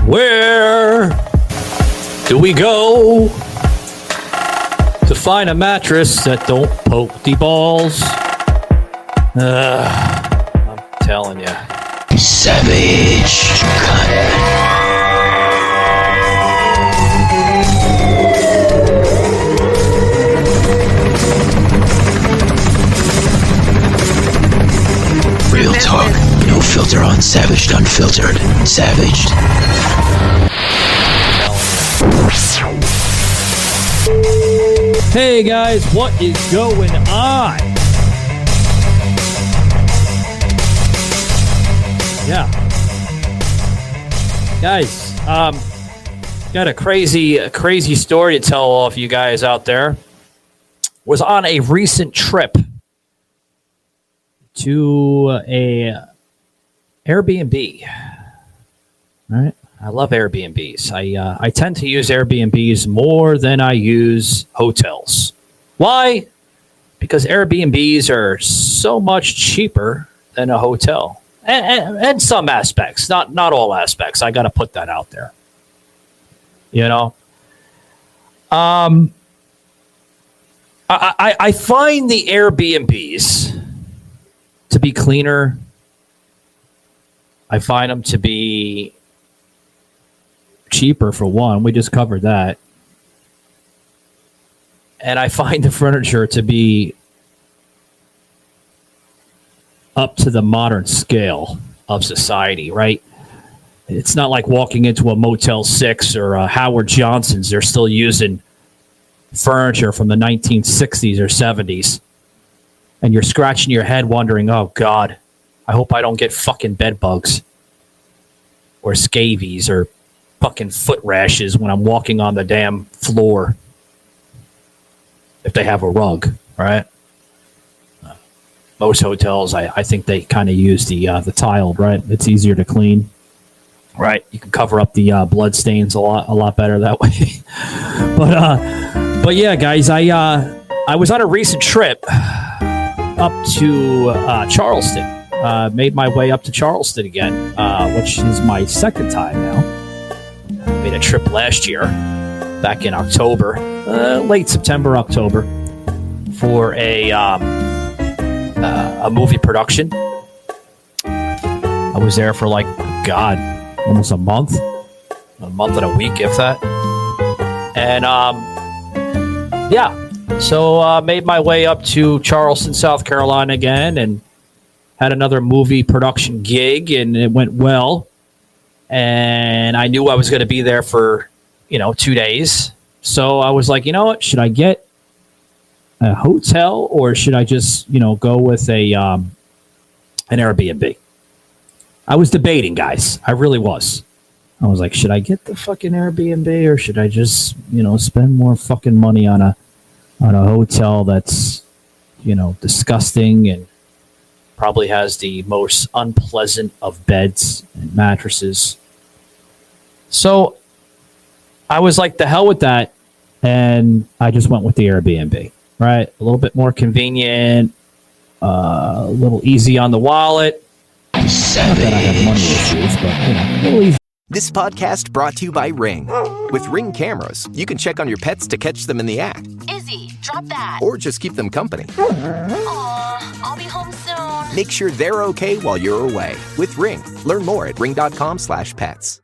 Where do we go to find a mattress that don't poke the balls? I'm telling you. Savage cut. Real talk, no filter on Savaged Unfiltered. Savaged. Hey guys, what is going on? Yeah. Guys, got a crazy story to tell all of you guys out there. Was on a recent trip to a Airbnb. All right. I love Airbnbs. I tend to use Airbnbs more than I use hotels. Why? Because Airbnbs are so much cheaper than a hotel. And some aspects, not all aspects. I got to put that out there. You know? I find the Airbnbs to be cleaner. I find them to be cheaper, for one. We just covered that. And I find the furniture to be up to the modern scale of society, right? It's not like walking into a Motel 6 or a Howard Johnson's. They're still using furniture from the 1960s or 70s. And you're scratching your head wondering, oh, God, I hope I don't get fucking bed bugs or scabies or fucking foot rashes when I'm walking on the damn floor. If they have a rug, right? Most hotels, I think they kind of use the tiled, right? It's easier to clean, right? You can cover up the blood stains a lot better that way. But yeah, guys, I was on a recent trip up to Charleston. Made my way up to Charleston again, which is my second time now. Made a trip last year, back in October, late September, October, for a movie production. I was there for almost a month and a week, if that. And so made my way up to Charleston, South Carolina again, and had another movie production gig, and it went well. And I knew I was going to be there for, 2 days. So I was like, you know what? Should I get a hotel or should I just, go with an Airbnb? I was debating, guys. I really was. I was like, should I get the fucking Airbnb or should I just, spend more fucking money on a hotel that's, disgusting and probably has the most unpleasant of beds and mattresses. So I was like, the hell with that. And I just went with the Airbnb, right? A little bit more convenient, a little easy on the wallet. Not that I have money issues, but, a little easy. This podcast brought to you by Ring. With Ring cameras, you can check on your pets to catch them in the act. Izzy, drop that. Or just keep them company. Aw, I'll be home soon. Make sure they're okay while you're away with Ring. Learn more at ring.com/pets.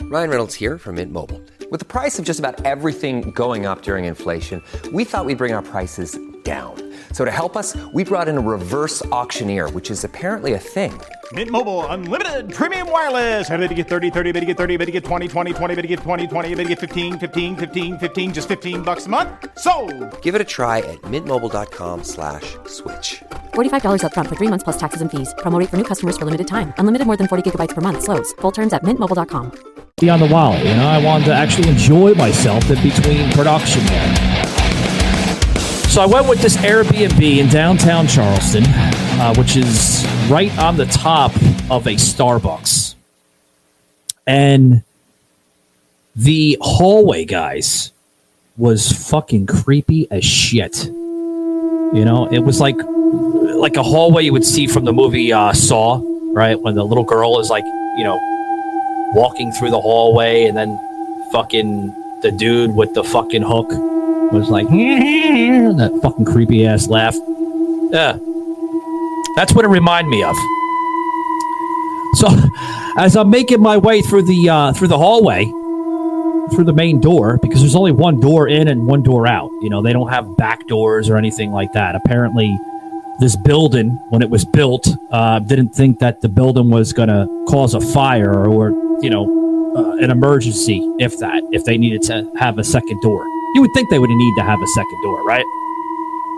Ryan Reynolds here from Mint Mobile. With the price of just about everything going up during inflation, we thought we'd bring our prices down. So to help us, we brought in a reverse auctioneer, which is apparently a thing. Mint Mobile Unlimited Premium Wireless. How to get 30, 30, how to get 30, how to get 20, 20, 20, how to get 20, 20, how to get 15, 15, 15, 15, just $15 a month? Sold! Give it a try at mintmobile.com/switch. $45 up front for 3 months plus taxes and fees. Promo rate for new customers for limited time. Unlimited more than 40 gigabytes per month. Slows full terms at mintmobile.com. Be on the wallet, I wanted to actually enjoy myself in between production there. So I went with this Airbnb in downtown Charleston, which is right on the top of a Starbucks. And the hallway, guys, was fucking creepy as shit. It was like a hallway you would see from the movie Saw, right? When the little girl is walking through the hallway, and then fucking the dude with the fucking hook was like, that fucking creepy ass laugh. Yeah. That's what it reminded me of. So as I'm making my way through the hallway, through the main door, because there's only one door in and one door out. You know, they don't have back doors or anything like that. Apparently, this building, when it was built, didn't think that the building was going to cause a fire or, you know, an emergency, if they needed to have a second door. You would think they would need to have a second door, right?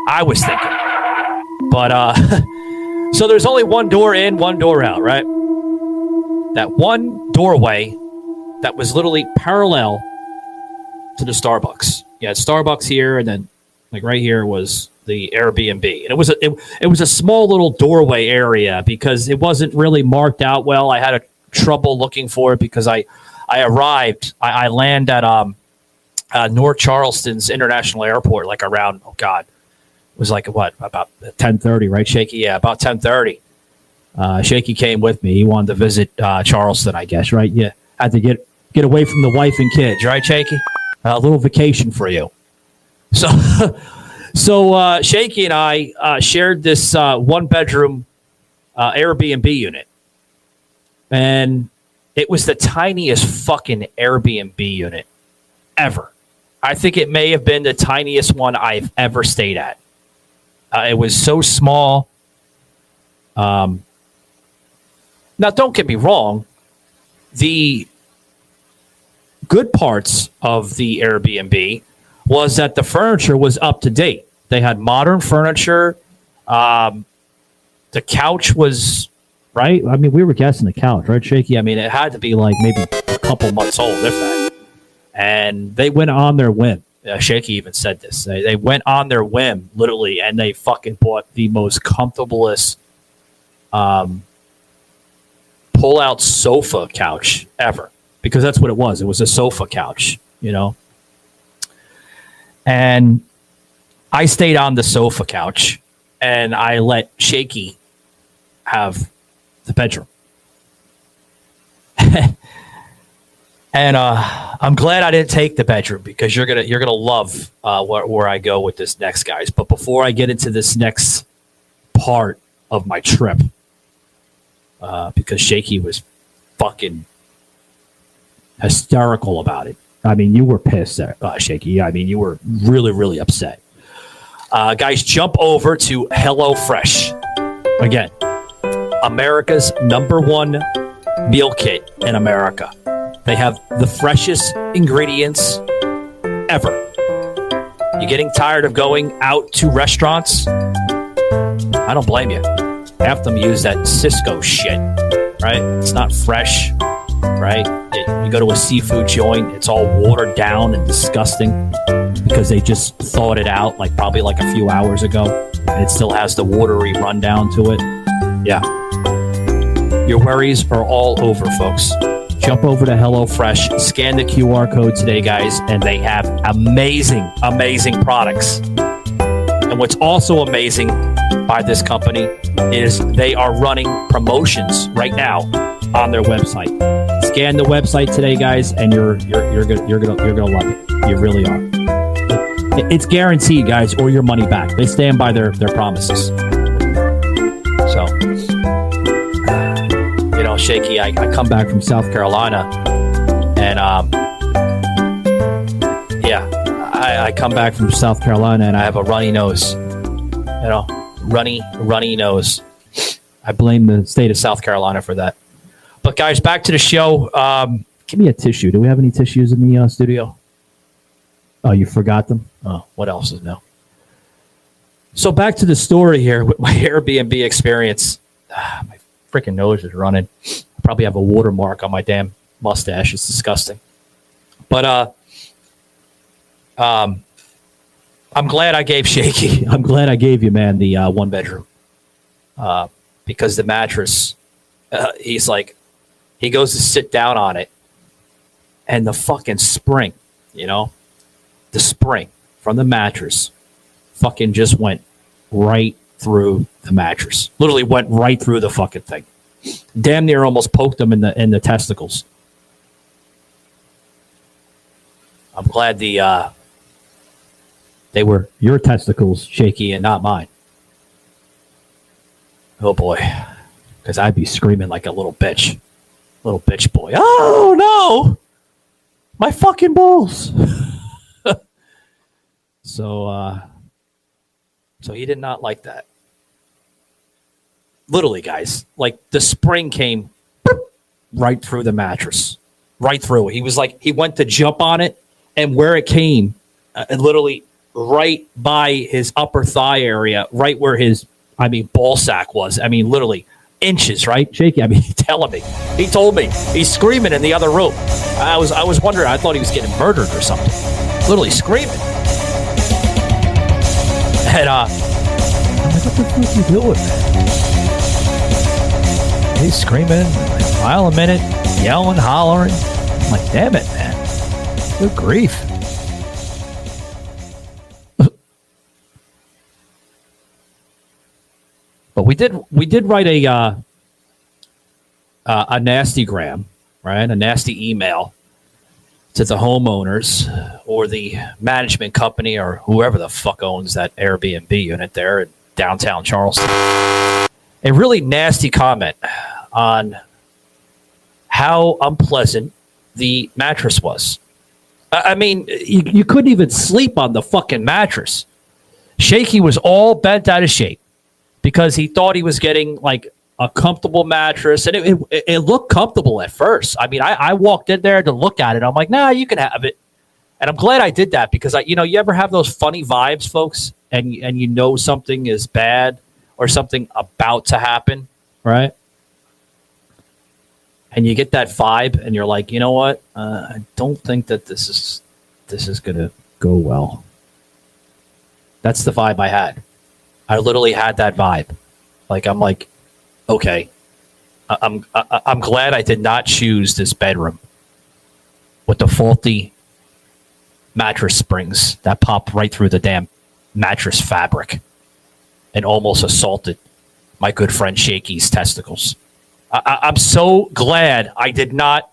I was thinking. But, so there's only one door in, one door out, right? That one doorway that was literally parallel to the Starbucks. You had Starbucks here, and then like right here was the Airbnb. And it was a small little doorway area because it wasn't really marked out well. I had a trouble looking for it because I arrived. I land at North Charleston's International Airport like around, oh God, it was like what, about 10:30, right, Shakey? Yeah, about 10:30. Shakey came with me. He wanted to visit Charleston, I guess, right? Yeah, had to get away from the wife and kids, right, Shakey? A little vacation for you. So Shakey and I shared this one-bedroom Airbnb unit. And it was the tiniest fucking Airbnb unit ever. I think it may have been the tiniest one I've ever stayed at. It was so small. Now, don't get me wrong. The good parts of the Airbnb was that the furniture was up to date. They had modern furniture. The couch was, right? I mean, we were guessing the couch, right, Shakey? I mean, it had to be like maybe a couple months old, if that. And they went on their whim. Shakey even said this. They went on their whim, literally, and they fucking bought the most comfortablest pull-out sofa couch ever. Because that's what it was. It was a sofa couch, you know. And I stayed on the sofa couch, and I let Shakey have the bedroom. And I'm glad I didn't take the bedroom because you're gonna love where I go with this next, guys. But before I get into this next part of my trip, because Shakey was fucking hysterical about it. I mean, you were pissed, Shakey. I mean, you were really, really upset. Guys, jump over to HelloFresh. Again, America's #1 meal kit in America. They have the freshest ingredients ever. You getting tired of going out to restaurants? I don't blame you. Half of them use that Cisco shit, right? It's not fresh, right? You go to a seafood joint, it's all watered down and disgusting because they just thawed it out probably a few hours ago, and it still has the watery rundown to it. Yeah. Your worries are all over, folks. Jump over to HelloFresh, scan the QR code today, guys, and they have amazing, amazing products. And what's also amazing by this company is they are running promotions right now on their website. Scan the website today, guys, and you're gonna love it. You really are. It's guaranteed, guys, or your money back. They stand by their promises. So, you know, Shakey, I come back from South Carolina, and I come back from South Carolina, and I have a runny nose. You know, runny nose. I blame the state of South Carolina for that. But guys, back to the show. Give me a tissue. Do we have any tissues in the studio? Oh, you forgot them? Oh, what else is new? So back to the story here with my Airbnb experience. My freaking nose is running. I probably have a watermark on my damn mustache. It's disgusting. But I'm glad I gave Shakey. I'm glad I gave you, man, the one bedroom. Because the mattress, he's like, he goes to sit down on it, and the fucking spring, you know, the spring from the mattress fucking just went right through the mattress. Literally went right through the fucking thing. Damn near almost poked him in the testicles. I'm glad they were your testicles, Shaky, and not mine. Oh boy, because I'd be screaming like a little bitch boy. Oh no, my fucking balls. So he did not like that. Literally, guys, like the spring came right through the mattress, right through. He was like, he went to jump on it, and where it came, literally right by his upper thigh area, right where his, ball sack was. Literally inches, right? Shaky, he's telling me. He told me. He's screaming in the other room. I was wondering. I thought he was getting murdered or something. Literally screaming. And I'm like, what the fuck are you doing, man? He's screaming, like a mile a minute, yelling, hollering. I'm like, damn it, man. Good grief. But we did write a nasty gram, right? A nasty email to the homeowners or the management company or whoever the fuck owns that Airbnb unit there in downtown Charleston. A really nasty comment on how unpleasant the mattress was. You couldn't even sleep on the fucking mattress. Shakey was all bent out of shape because he thought he was getting like a comfortable mattress, and it looked comfortable at first. I walked in there to look at it. I'm like, nah, you can have it. And I'm glad I did that because you ever have those funny vibes, folks, and you know something is bad or something about to happen, right? And you get that vibe, and you're like, you know what? I don't think that this is gonna go well. That's the vibe I had. I literally had that vibe. I'm like, okay, I'm glad I did not choose this bedroom with the faulty mattress springs that popped right through the damn mattress fabric and almost assaulted my good friend Shakey's testicles. I'm so glad I did not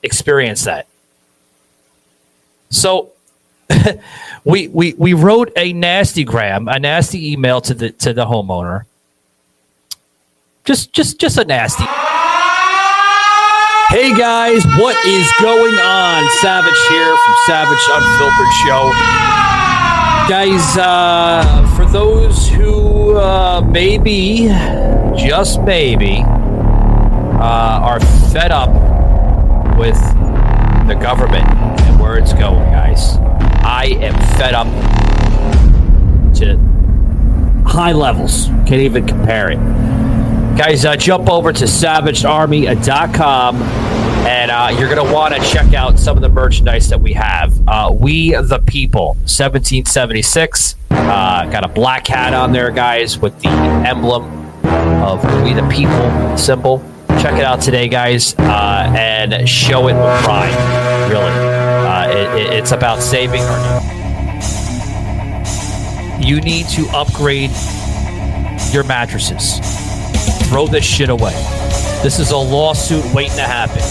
experience that. So we wrote a nasty email to the homeowner. Just a nasty. Hey guys, what is going on? Savage here from Savage Unfiltered Show. Guys, for those who maybe, just maybe, are fed up with the government and where it's going, guys. I am fed up to high levels. Can't even compare it. Guys, jump over to savagearmy.com and you're going to want to check out some of the merchandise that we have. We the People, 1776. Got a black hat on there, guys, with the emblem of We the People symbol. Check it out today, guys, and show it with pride, really. It's about saving our... You need to upgrade your mattresses. Throw this shit away. This is a lawsuit waiting to happen.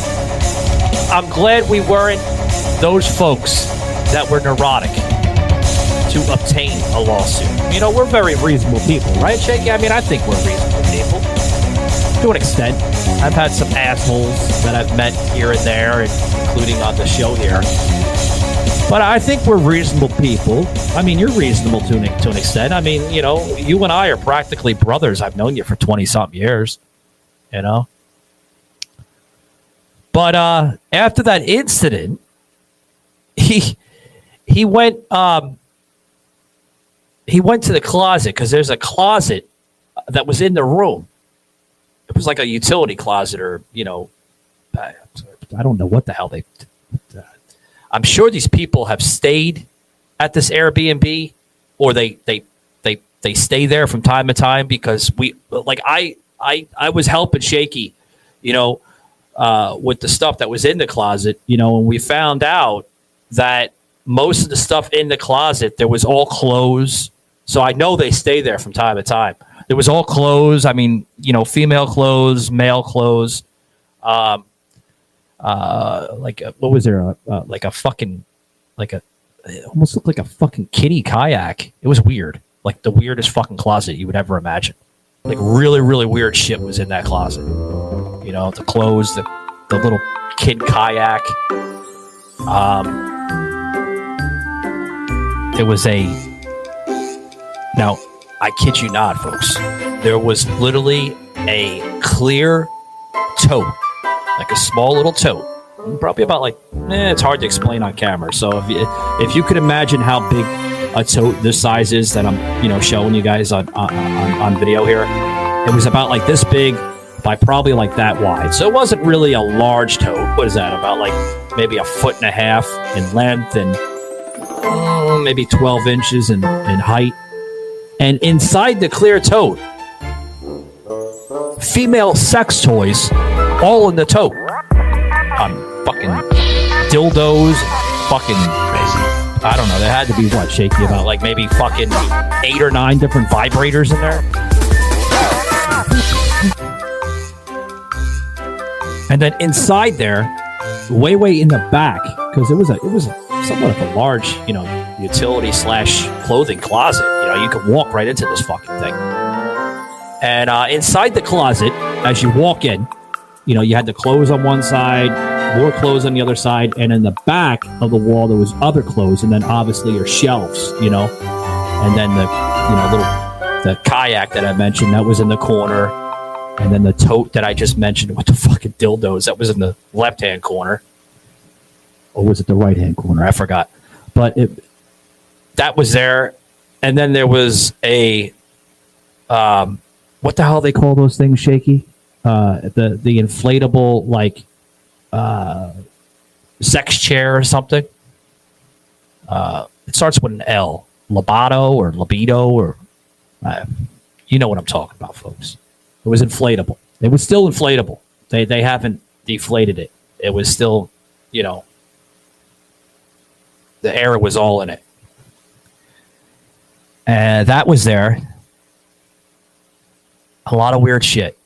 I'm glad we weren't those folks that were neurotic to obtain a lawsuit. We're very reasonable people, right, Shaky? I think we're reasonable people. To an extent. I've had some assholes that I've met here and there, including on the show here. But I think we're reasonable people. You're reasonable to an extent. You and I are practically brothers. I've known you for 20-something years, But after that incident, he went to the closet because there's a closet that was in the room. It was like a utility closet, or I don't know what the hell they. I'm sure these people have stayed at this Airbnb, or they stay there from time to time because I was helping Shakey, with the stuff that was in the closet, and we found out that most of the stuff in the closet, there was all clothes. So I know they stay there from time to time. There was all clothes. Female clothes, male clothes. What was there? Like a fucking it almost looked like a fucking kiddie kayak. It was weird. Like the weirdest fucking closet you would ever imagine. Like really, really weird shit was in that closet. You know, the clothes, the little kid kayak. There was now, I kid you not, folks. There was literally a clear tote, like a small little tote. Probably about it's hard to explain on camera. So if you could imagine how big a tote this size is that I'm showing you guys on video here, it was about like this big by probably like that wide. So it wasn't really a large tote. What is that? About like maybe 1.5 feet in length and maybe 12 inches in height. And inside the clear tote, female sex toys all in the tote. Fucking dildos, fucking crazy. I don't know. There had to be Shakey, about like maybe fucking 8 or 9 different vibrators in there. And then inside there, way in the back, because it was somewhat of a large, utility / clothing closet. You could walk right into this fucking thing. And inside the closet, as you walk in, you had the clothes on one side, more clothes on the other side, and in the back of the wall there was other clothes, and then obviously your shelves, and then the kayak that I mentioned that was in the corner, and then the tote that I just mentioned with the fucking dildos that was in the left-hand corner, or was it the right-hand corner? I forgot, but that was there, and then there was a what the hell they call those things, Shakey? The inflatable sex chair or something. It starts with an L. Libido or you know what I'm talking about, folks. It was inflatable. It was still inflatable. They haven't deflated it. It was still, the air was all in it. And that was there. A lot of weird shit.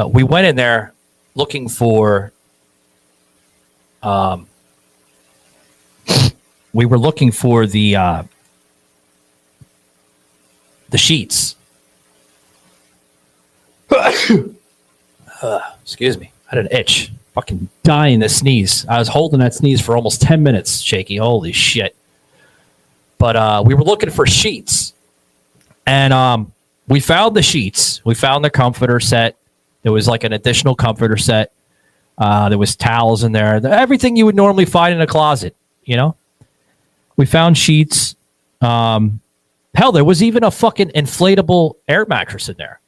We went in there looking for we were looking for the sheets. Excuse me. I had an itch. Fucking dying to sneeze. I was holding that sneeze for almost 10 minutes, Shaky. Holy shit. But we were looking for sheets. And we found the sheets. We found the comforter set. There was like an additional comforter set. There was towels in there. Everything you would normally find in a closet, We found sheets. Hell, there was even a fucking inflatable air mattress in there.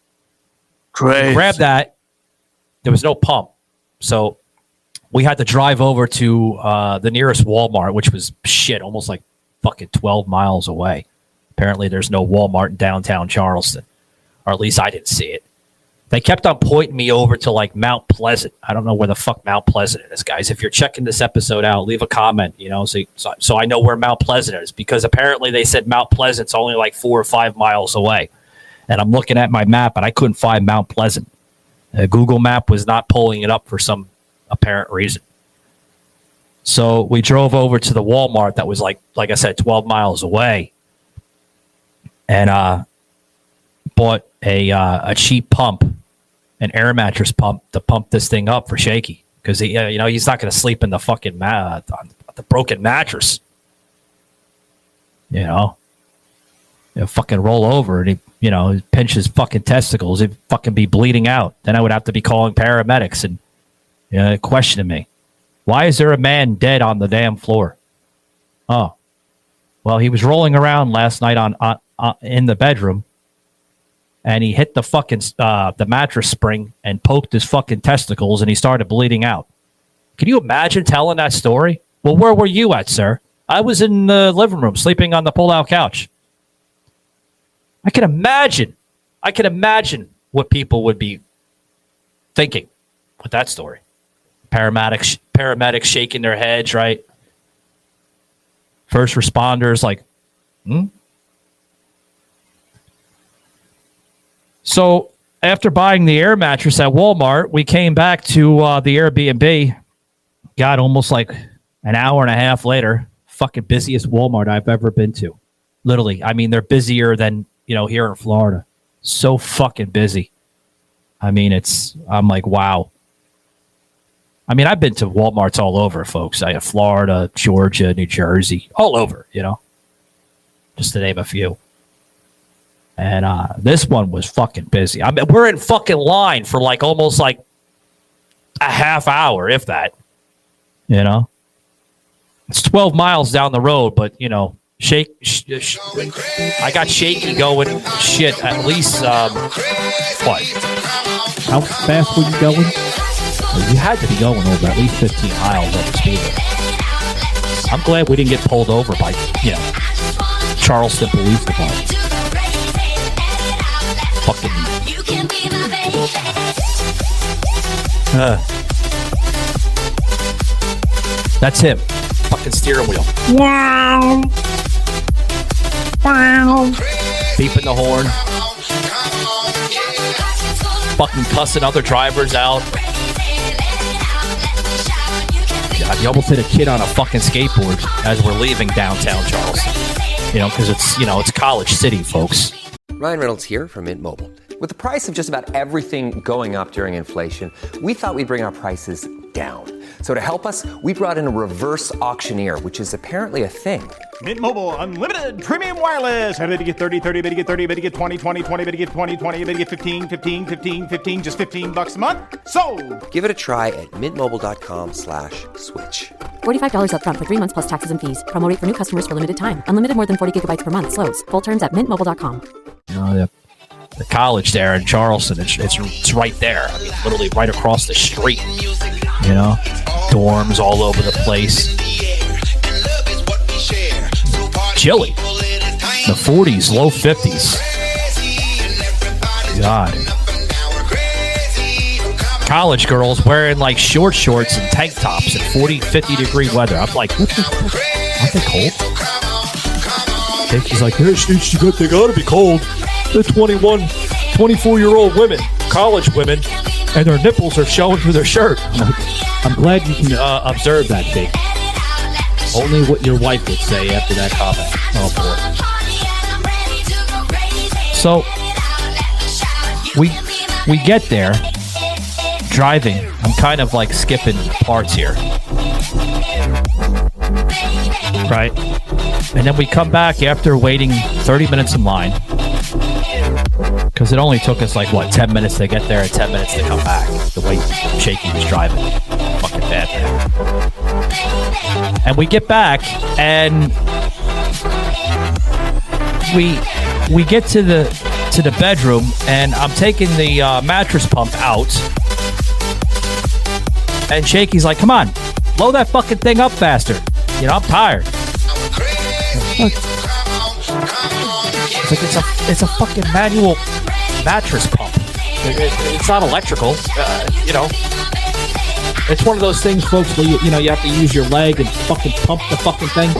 Crazy. Grab that. There was no pump. So we had to drive over to the nearest Walmart, which was almost like fucking 12 miles away. Apparently there's no Walmart in downtown Charleston. Or at least I didn't see it. They kept on pointing me over to like Mount Pleasant. I don't know where the fuck Mount Pleasant is, guys. If you're checking this episode out, leave a comment, so I know where Mount Pleasant is, because apparently they said Mount Pleasant's only like 4 or 5 miles away. And I'm looking at my map and I couldn't find Mount Pleasant. Google Map was not pulling it up for some apparent reason. So we drove over to the Walmart that was like I said, 12 miles away, and bought a cheap pump, an air mattress pump, to pump this thing up for Shaky, because he's not going to sleep in the fucking on the broken mattress. He'll fucking roll over and he pinch his fucking testicles. He'd fucking be bleeding out. Then I would have to be calling paramedics and questioning me. Why is there a man dead on the damn floor? Oh, well, he was rolling around last night on in the bedroom, and he hit the fucking the mattress spring and poked his fucking testicles, and he started bleeding out. Can you imagine telling that story? Well, where were you at, sir? I was in the living room sleeping on the pull-out couch. I can imagine what people would be thinking with that story. Paramedics shaking their heads, right? First responders like, So after buying the air mattress at Walmart, we came back to the Airbnb. God, almost like An hour and a half later, fucking busiest Walmart I've ever been to. Literally. I mean, they're busier than, here in Florida. So fucking busy. I mean, I'm like, wow. I mean, I've been to Walmarts all over, folks. I have Florida, Georgia, New Jersey, all over, just to name a few. And this one was fucking busy. I mean, we're in fucking line for like almost like a half hour, if that. It's 12 miles down the road, but I got Shakey going. Shit, at least what? How fast were you going? Well, you had to be going over at least 15 miles up the speed limit. I'm glad we didn't get pulled over by Charleston Police Department. Fucking. That's him. Fucking steering wheel. Wow. Beeping the horn. Fucking cussing other drivers out. God, you almost hit a kid on a fucking skateboard as we're leaving downtown Charleston. Because it's College City, folks. Ryan Reynolds here from Mint Mobile. With the price of just about everything going up during inflation, we thought we'd bring our prices down. So to help us, we brought in a reverse auctioneer, which is apparently a thing. Mint Mobile Unlimited Premium Wireless. How to get 30, 30, bit to get 30, bit to get 20, 20, 20, bit to get 20, 20, bit to get 15, 15, 15, 15, just $15 a month? Sold! Give it a try at mintmobile.com/switch. $45 up front for 3 months plus taxes and fees. Promo rate for new customers for limited time. Unlimited more than 40 gigabytes per month. Slows full terms at mintmobile.com. The college there in Charleston, it's right there. I mean, literally right across the street. Dorms all over the place. Chilly. The 40s, low 50s. God. College girls wearing like shorts and tank tops in 40, 50 degree weather. I'm like, what the fuck? Aren't they cold? She's like, they gotta be cold. They're 21, 24-year-old women, college women, and their nipples are showing through their shirt. I'm glad you can observe that, Jake. Only what your wife would say after that comment. Oh, boy. So, we get there, driving. I'm kind of like skipping parts here. Right? And then we come back after waiting 30 minutes in line. Because it only took us 10 minutes to get there and 10 minutes to come back. The way Shakey was driving. Fucking bad, man. And we get back and we get to the bedroom and I'm taking the mattress pump out. And Shakey's like, come on, blow that fucking thing up faster. I'm tired. It's like it's a fucking manual mattress pump. It's not electrical, It's one of those things, folks, where you have to use your leg and fucking pump the fucking thing,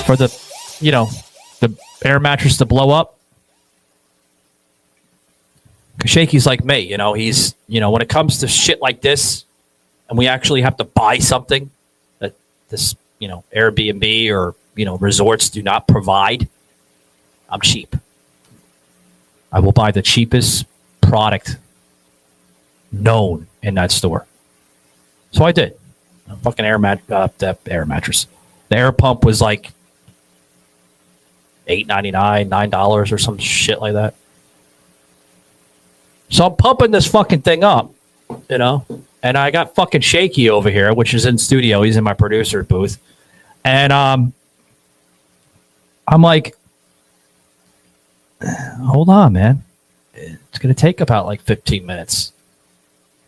for the air mattress to blow up. Cause Shakey's like me, he's, when it comes to shit like this, and we actually have to buy something that this, Airbnb or resorts do not provide, I'm cheap. I will buy the cheapest product known in that store. So I did. A fucking the air mattress. The air pump was like $8.99, $9 or some shit like that. So I'm pumping this fucking thing up, and I got fucking Shakey over here, which is in studio. He's in my producer booth. And I'm like, hold on, man. It's going to take about 15 minutes.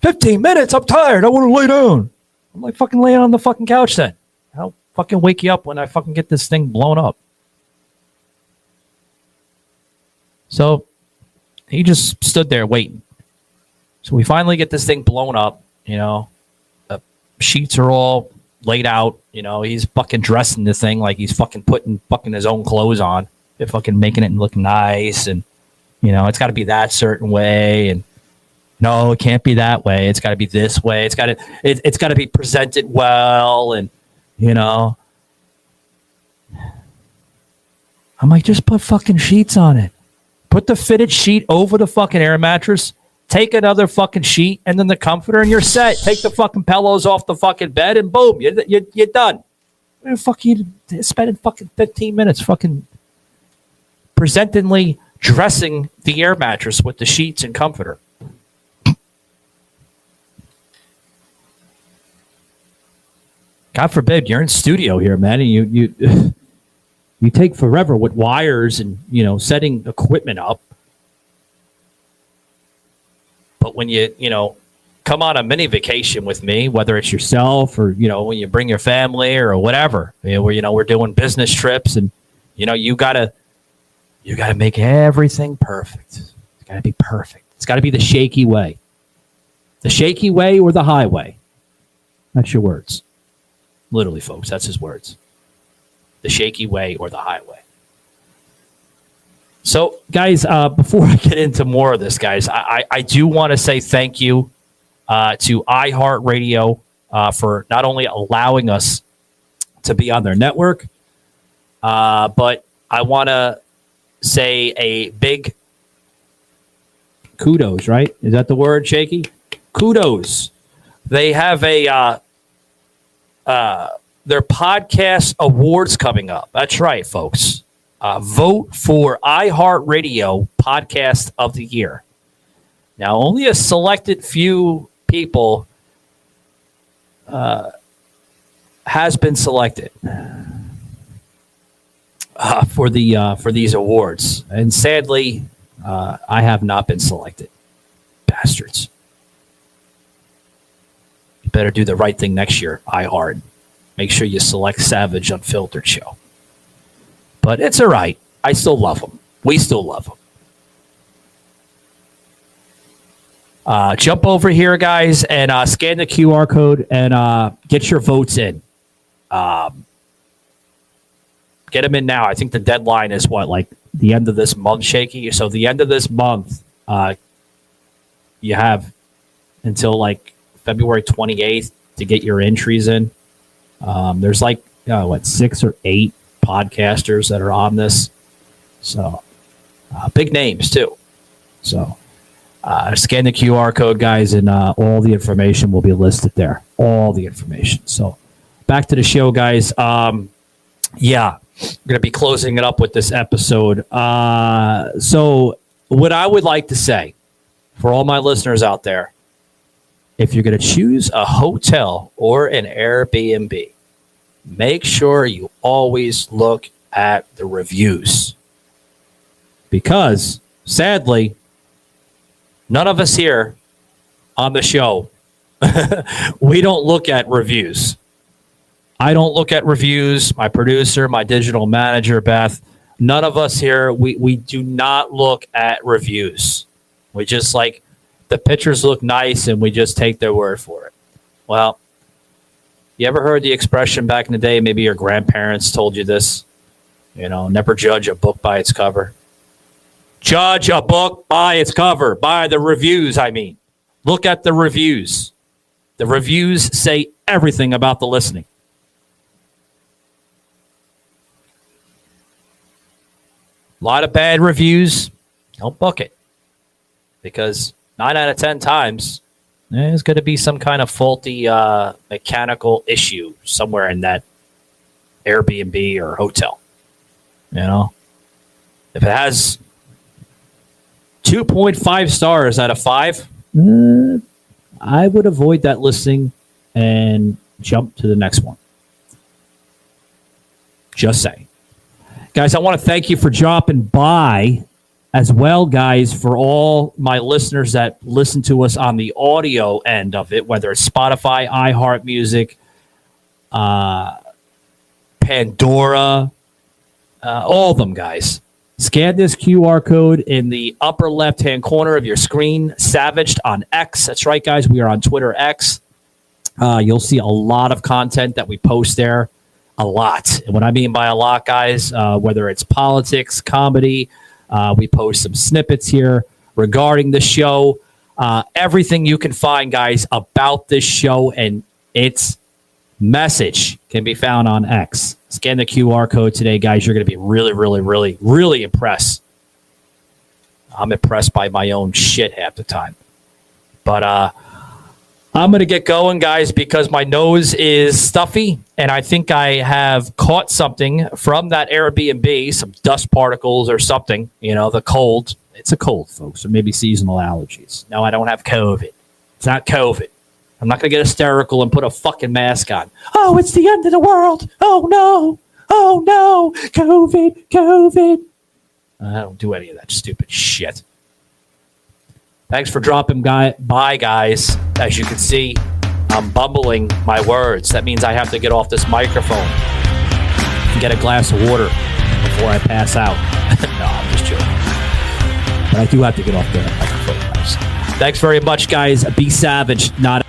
15 minutes? I'm tired. I want to lay down. I'm like fucking laying on the fucking couch then. I'll fucking wake you up when I fucking get this thing blown up. So he just stood there waiting. So we finally get this thing blown up, The sheets are all laid out, he's fucking dressing the thing like he's fucking putting fucking his own clothes on. They're fucking making it look nice, and it's got to be that certain way, and No, it can't be that way. It's got to be this way. It's got to be presented well, and I'm like, just put fucking sheets on it. Put the fitted sheet over the fucking air mattress. Take another fucking sheet and then the comforter, and you're set. Take the fucking pillows off the fucking bed, and boom, you're done. What the fuck you spending fucking 15 minutes fucking presentingly dressing the air mattress with the sheets and comforter? God forbid you're in studio here, man, and you take forever with wires and setting equipment up. But when you come on a mini vacation with me, whether it's yourself or when you bring your family or whatever, where we're doing business trips, and you gotta make everything perfect. It's gotta be perfect. It's gotta be the Shakey way. The Shakey way or the highway. That's your words. Literally, folks, that's his words. The Shakey way or the highway. So, guys, before I get into more of this, guys, I do want to say thank you to iHeartRadio for not only allowing us to be on their network, but I want to say a big kudos, right? Is that the word, Shakey? Kudos. They have their podcast awards coming up. That's right, folks. Vote for iHeartRadio Podcast of the Year. Now, only a selected few people has been selected for these awards, and sadly, I have not been selected. Bastards! You better do the right thing next year, iHeart. Make sure you select Savage Unfiltered Show. But it's all right. I still love them. We still love them. Jump over here, guys, and scan the QR code and get your votes in. Get them in now. I think the deadline is like the end of this month, Shakey? So the end of this month, you have until like February 28th to get your entries in. There's 6 or 8 podcasters that are on this. So big names too. So scan the QR code, guys, and all the information will be listed there. All the information. So back to the show, guys. We're going to be closing it up with this episode. So what I would like to say for all my listeners out there, if you're going to choose a hotel or an Airbnb, make sure you always look at the reviews. Because, sadly, none of us here on the show, we don't look at reviews. I don't look at reviews. My producer, my digital manager, Beth, none of us here, we do not look at reviews. We just the pictures look nice and we just take their word for it. Well, you ever heard the expression back in the day? Maybe your grandparents told you this. Never judge a book by its cover. Judge a book by its cover, by the reviews, I mean. Look at the reviews. The reviews say everything about the listening. A lot of bad reviews. Don't book it. Because 9 out of 10 times, there's going to be some kind of faulty mechanical issue somewhere in that Airbnb or hotel. If it has 2.5 stars out of 5, I would avoid that listing and jump to the next one. Just saying. Guys, I want to thank you for dropping by as well, guys, for all my listeners that listen to us on the audio end of it, whether it's Spotify, iHeart Music, Pandora, all of them, guys. Scan this QR code in the upper left-hand corner of your screen, Savaged on X. That's right, guys. We are on Twitter X. You'll see a lot of content that we post there. A lot. And what I mean by a lot, guys, whether it's politics, comedy, we post some snippets here regarding the show. Everything you can find, guys, about this show and its message can be found on X. Scan the QR code today, guys. You're going to be really, really, really, really impressed. I'm impressed by my own shit half the time. But I'm going to get going, guys, because my nose is stuffy, and I think I have caught something from that Airbnb, some dust particles or something, the cold. It's a cold, folks, or maybe seasonal allergies. No, I don't have COVID. It's not COVID. I'm not going to get hysterical and put a fucking mask on. Oh, it's the end of the world. Oh, no. Oh, no. COVID. I don't do any of that stupid shit. Thanks for dropping by, guys. As you can see, I'm bumbling my words. That means I have to get off this microphone and get a glass of water before I pass out. No, I'm just joking. But I do have to get off the microphone, guys. Thanks very much, guys. Be savage, not